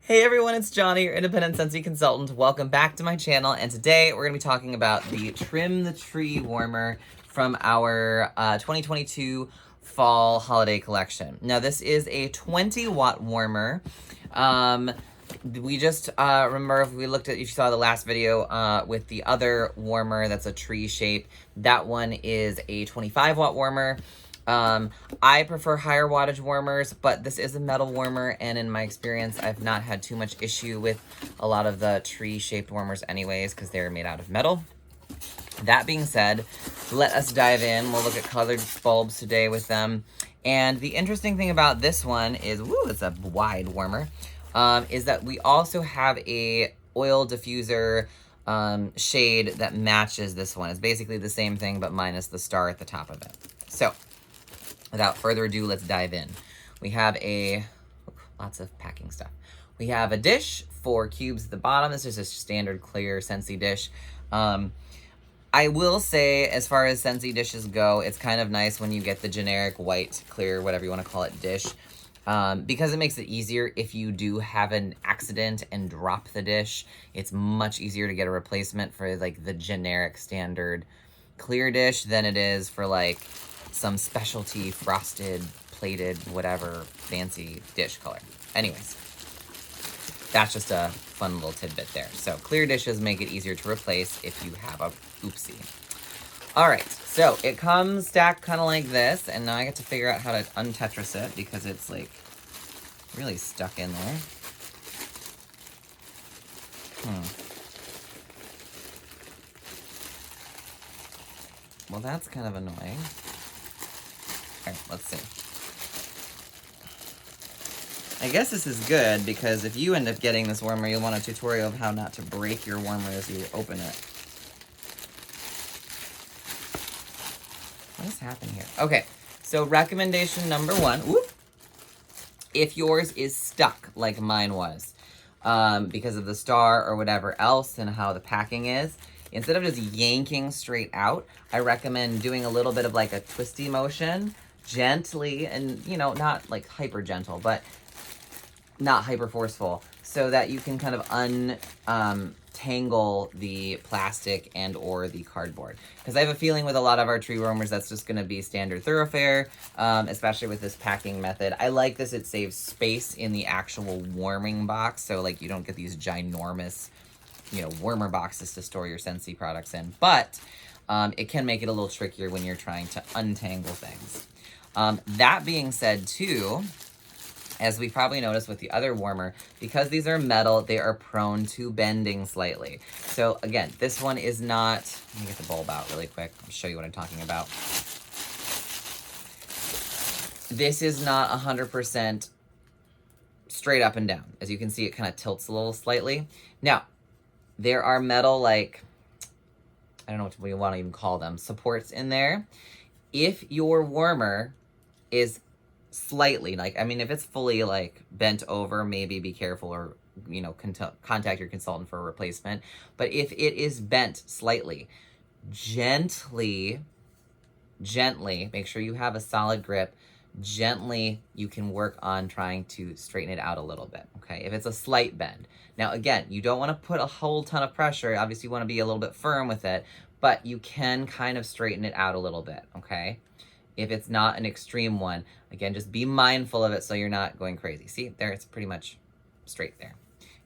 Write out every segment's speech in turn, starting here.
Hey everyone, it's Johnny, your independent Scentsy consultant. Welcome back to my channel, and today we're going to be talking about the Trim the Tree warmer from our 2022 fall holiday collection. Now this is a 20 watt warmer. We just remember, if you saw the last video with the other warmer that's a tree shape, that one is a 25 watt warmer. I prefer higher wattage warmers, but this is a metal warmer, and in my experience, I've not had too much issue with a lot of the tree-shaped warmers anyways, because they're made out of metal. That being said, let us dive in. We'll look at colored bulbs today with them. And the interesting thing about this one is, it's a wide warmer, is that we also have a oil diffuser shade that matches this one. It's basically the same thing, but minus the star at the top of it. So, without further ado, let's dive in. We have lots of packing stuff. We have a dish, 4 cubes at the bottom. This is a standard clear Scentsy dish. I will say, as far as Scentsy dishes go, it's kind of nice when you get the generic white, clear, whatever you want to call it, dish. Because it makes it easier if you do have an accident and drop the dish. It's much easier to get a replacement for like the generic standard clear dish than it is for like some specialty frosted, plated, whatever fancy dish color. Anyways, that's just a fun little tidbit there. So clear dishes make it easier to replace if you have a oopsie. All right, so it comes stacked kind of like this, and now I get to figure out how to untetris it because it's like really stuck in there. Well, that's kind of annoying. All right, let's see. I guess this is good because if you end up getting this warmer, you'll want a tutorial of how not to break your warmer as you open it. What is happening here? Okay, so recommendation number 1. If yours is stuck like mine was, because of the star or whatever else and how the packing is, instead of just yanking straight out, I recommend doing a little bit of like a twisty motion, gently, and not like hyper gentle, but not hyper forceful, so that you can kind of untangle the plastic and or the cardboard. Because I have a feeling with a lot of our tree warmers, that's just going to be standard thoroughfare, especially with this packing method. I like this. It saves space in the actual warming box, so like you don't get these ginormous, warmer boxes to store your Scentsy products in. But it can make it a little trickier when you're trying to untangle things. That being said, too, as we probably noticed with the other warmer, because these are metal, they are prone to bending slightly. So again, this one is not, let me get the bulb out really quick. I'll show you what I'm talking about. This is not 100% straight up and down. As you can see, it kind of tilts a little slightly. Now, there are metal, like, I don't know what we want to even call them, supports in there. If your warmer is slightly, if it's fully like bent over, maybe be careful or, contact your consultant for a replacement. But if it is bent slightly, gently, make sure you have a solid grip. Gently, you can work on trying to straighten it out a little bit, okay? If it's a slight bend. Now, again, you don't want to put a whole ton of pressure. Obviously, you want to be a little bit firm with it, but you can kind of straighten it out a little bit, okay? If it's not an extreme one, again, just be mindful of it so you're not going crazy. See, there, it's pretty much straight there.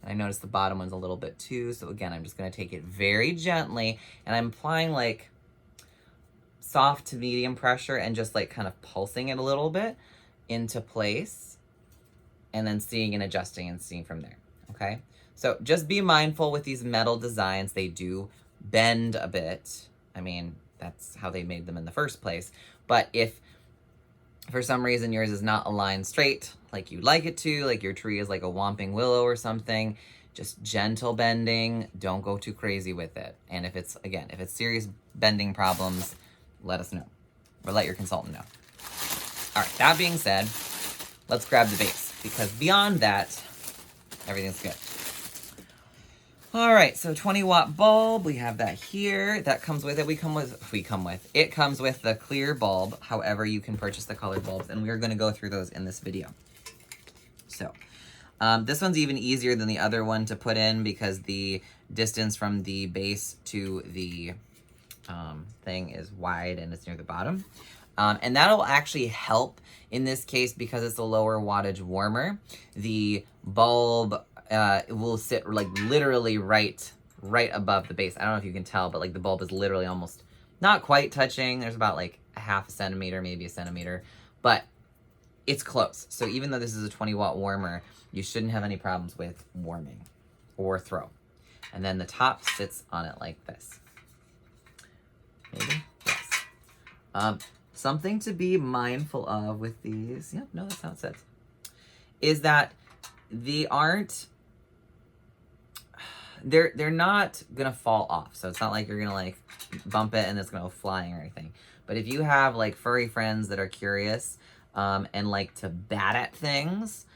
And I noticed the bottom one's a little bit too, so again, I'm just going to take it very gently, and I'm applying like soft to medium pressure and just like kind of pulsing it a little bit into place, and then seeing and adjusting and seeing from there, okay? So just be mindful with these metal designs. They do bend a bit. I mean, that's how they made them in the first place. But if for some reason yours is not aligned straight like you'd like it to, like your tree is like a whomping willow or something, just gentle bending. Don't go too crazy with it. And if it's serious bending problems, let us know, or let your consultant know. All right, that being said, let's grab the base, because beyond that, everything's good. All right, so 20 watt bulb, we have that here. That comes with it. It comes with the clear bulb. However, you can purchase the colored bulbs, and we're gonna go through those in this video. So, This one's even easier than the other one to put in because the distance from the base to the thing is wide and it's near the bottom. And that'll actually help in this case because it's a lower wattage warmer. The bulb will sit like literally right above the base. I don't know if you can tell, but like the bulb is literally almost not quite touching. There's about like a half a centimeter, maybe a centimeter, but it's close. So even though this is a 20-watt warmer, you shouldn't have any problems with warming or throw. And then the top sits on it like this. Maybe? Yes. Something to be mindful of with these, yep, no, that's how it sits, is that they aren't, they're not gonna fall off. So it's not like you're gonna like bump it and it's gonna go flying or anything. But if you have like furry friends that are curious and like to bat at things,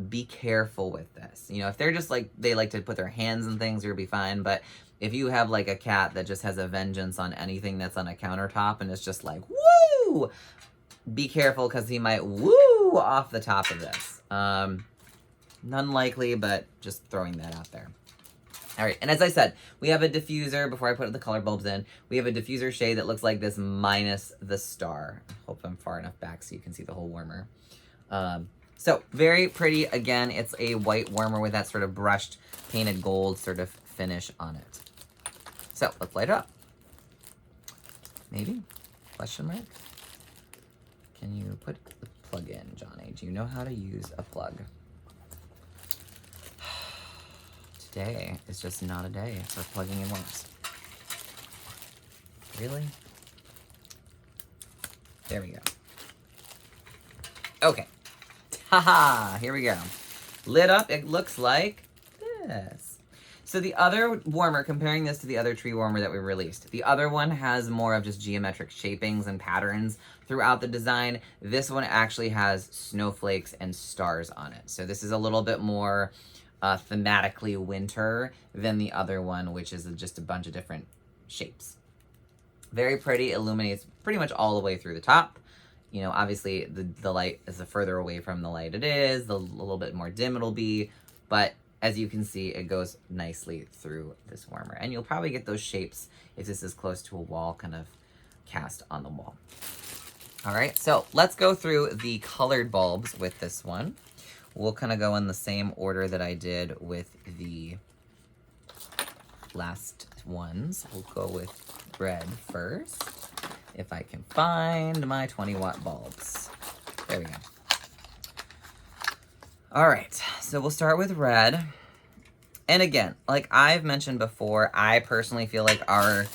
be careful with this. You know, if they're just like, they like to put their hands in things, you'll be fine. But if you have like a cat that just has a vengeance on anything that's on a countertop and it's just like, woo, be careful because he might woo off the top of this. None likely, but just throwing that out there. All right, and as I said, we have a diffuser, before I put the color bulbs in, we have a diffuser shade that looks like this minus the star. I hope I'm far enough back so you can see the whole warmer. So very pretty. Again, it's a white warmer with that sort of brushed painted gold sort of finish on it. So let's light it up. Maybe? Question mark? Can you put the plug in, Johnny? Do you know how to use a plug? Today is just not a day for plugging in lamps. Really? There we go. Okay. Haha, here we go. Lit up, it looks like this. So the other warmer, comparing this to the other tree warmer that we released, the other one has more of just geometric shapings and patterns throughout the design. This one actually has snowflakes and stars on it. So this is a little bit more thematically winter than the other one, which is just a bunch of different shapes. Very pretty, illuminates pretty much all the way through the top. You know, obviously the light is the further away from the light it is, the little bit more dim it'll be, but as you can see, it goes nicely through this warmer. And you'll probably get those shapes if this is close to a wall, kind of cast on the wall. All right, so let's go through the colored bulbs with this one. We'll kind of go in the same order that I did with the last ones. We'll go with red first, if I can find my 20-watt bulbs. There we go. All right, so we'll start with red. And again, like I've mentioned before, I personally feel like our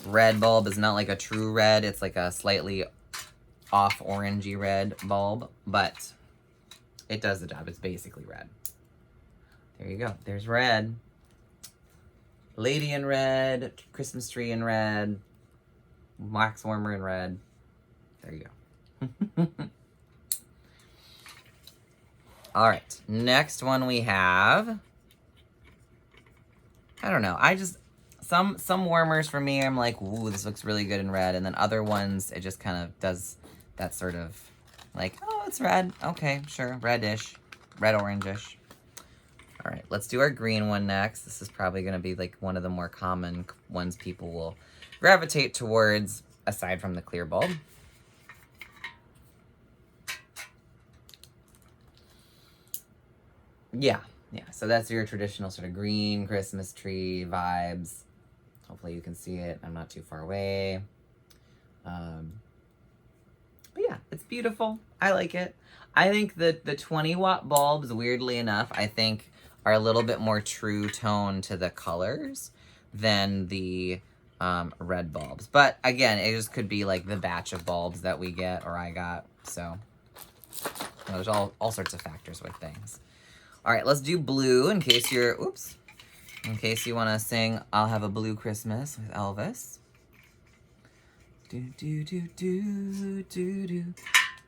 red bulb is not like a true red. It's like a slightly off orangey red bulb, but it does the job. It's basically red. There you go. There's red. Lady in red, Christmas tree in red, wax warmer in red. There you go. All right, next one we have, I don't know. I just, some warmers for me, I'm like, ooh, this looks really good in red. And then other ones, it just kind of does that sort of like, oh, it's red. Okay, sure, reddish, red orangish. All right, let's do our green one next. This is probably gonna be like one of the more common ones people will gravitate towards aside from the clear bulb. Yeah, so that's your traditional sort of green Christmas tree vibes. Hopefully you can see it. I'm not too far away. But yeah, it's beautiful. I like it. I think that the 20-watt bulbs, weirdly enough, I think are a little bit more true tone to the colors than the red bulbs. But again, it just could be like the batch of bulbs that we get or I got. So you know, there's all sorts of factors with things. All right, let's do blue in case you're, oops, in case you want to sing I'll Have a Blue Christmas with Elvis. Do, do, do, do, do, do,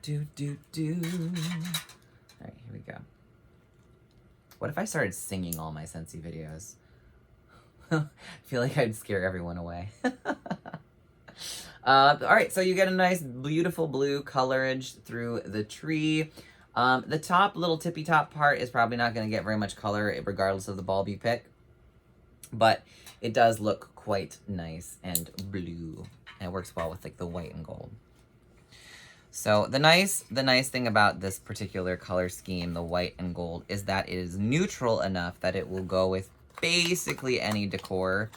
do, do, do. All right, here we go. What if I started singing all my Scentsy videos? I feel like I'd scare everyone away. All right, so you get a nice, beautiful blue colorage through the tree. The top little tippy top part is probably not going to get very much color regardless of the bulb you pick, but it does look quite nice and blue, and it works well with like the white and gold. So the nice thing about this particular color scheme, the white and gold, is that it is neutral enough that it will go with basically any decor,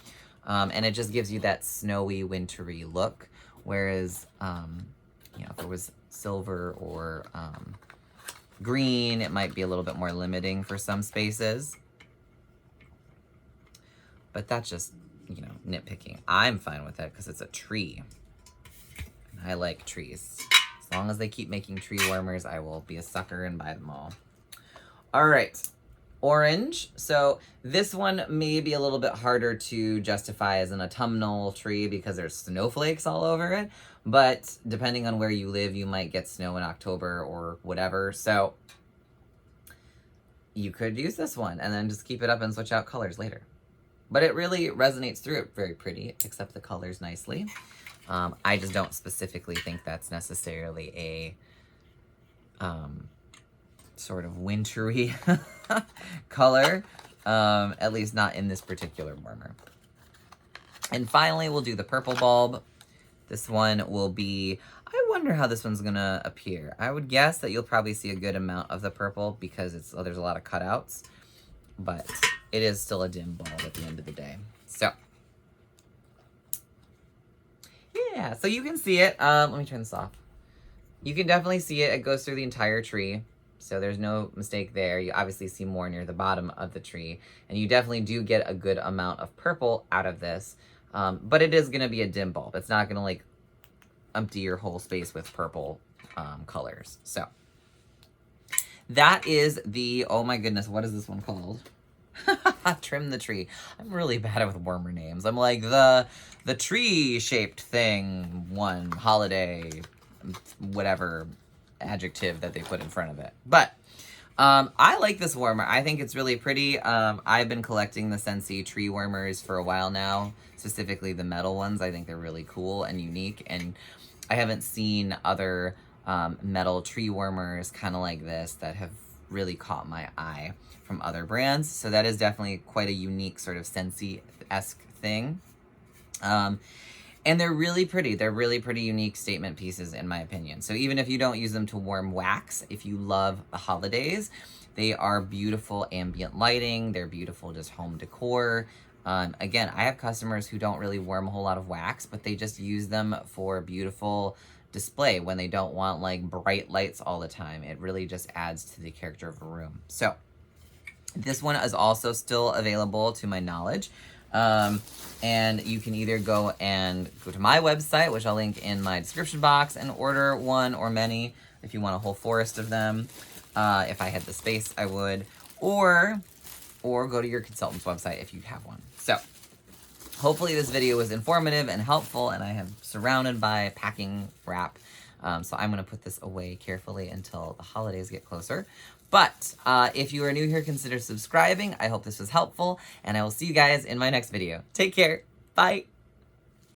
and it just gives you that snowy, wintry look. Whereas, you know, if it was silver or green, it might be a little bit more limiting for some spaces. But that's just, you know, nitpicking. I'm fine with it because it's a tree. I like trees. As long as they keep making tree warmers, I will be a sucker and buy them all. All right, orange. So this one may be a little bit harder to justify as an autumnal tree because there's snowflakes all over it. But depending on where you live, you might get snow in October or whatever. So you could use this one and then just keep it up and switch out colors later. But it really resonates through it. Very pretty. It picks up the colors nicely. I just don't specifically think that's necessarily a sort of wintry color, at least not in this particular warmer. And finally, we'll do the purple bulb. This one will be, I wonder how this one's gonna appear. I would guess that you'll probably see a good amount of the purple because there's a lot of cutouts, but it is still a dim bulb at the end of the day. So yeah, so you can see it. Let me turn this off. You can definitely see it. It goes through the entire tree, so there's no mistake there. You obviously see more near the bottom of the tree, and you definitely do get a good amount of purple out of this, but it is going to be a dim bulb. It's not going to, like, empty your whole space with purple colors. So that is the, oh my goodness, what is this one called? Trim the Tree. I'm really bad with warmer names. I'm like the tree-shaped thing, one, holiday, whatever adjective that they put in front of it. But I like this warmer. I think it's really pretty. I've been collecting the Scentsy tree warmers for a while now, specifically the metal ones. I think they're really cool and unique, and I haven't seen other metal tree warmers kind of like this that have really caught my eye from other brands. So that is definitely quite a unique sort of Scentsy-esque thing. And they're really pretty. They're really pretty unique statement pieces in my opinion. So even if you don't use them to warm wax, if you love the holidays, they are beautiful ambient lighting. They're beautiful just home decor. Again, I have customers who don't really warm a whole lot of wax, but they just use them for beautiful display when they don't want like bright lights all the time. It really just adds to the character of a room. So this one is also still available to my knowledge. And you can either go to my website, which I'll link in my description box, and order one or many if you want a whole forest of them. If I had the space, I would. Or go to your consultant's website if you have one. So hopefully this video was informative and helpful, and I have surrounded by packing wrap. So I'm going to put this away carefully until the holidays get closer. But if you are new here, consider subscribing. I hope this was helpful, and I will see you guys in my next video. Take care. Bye.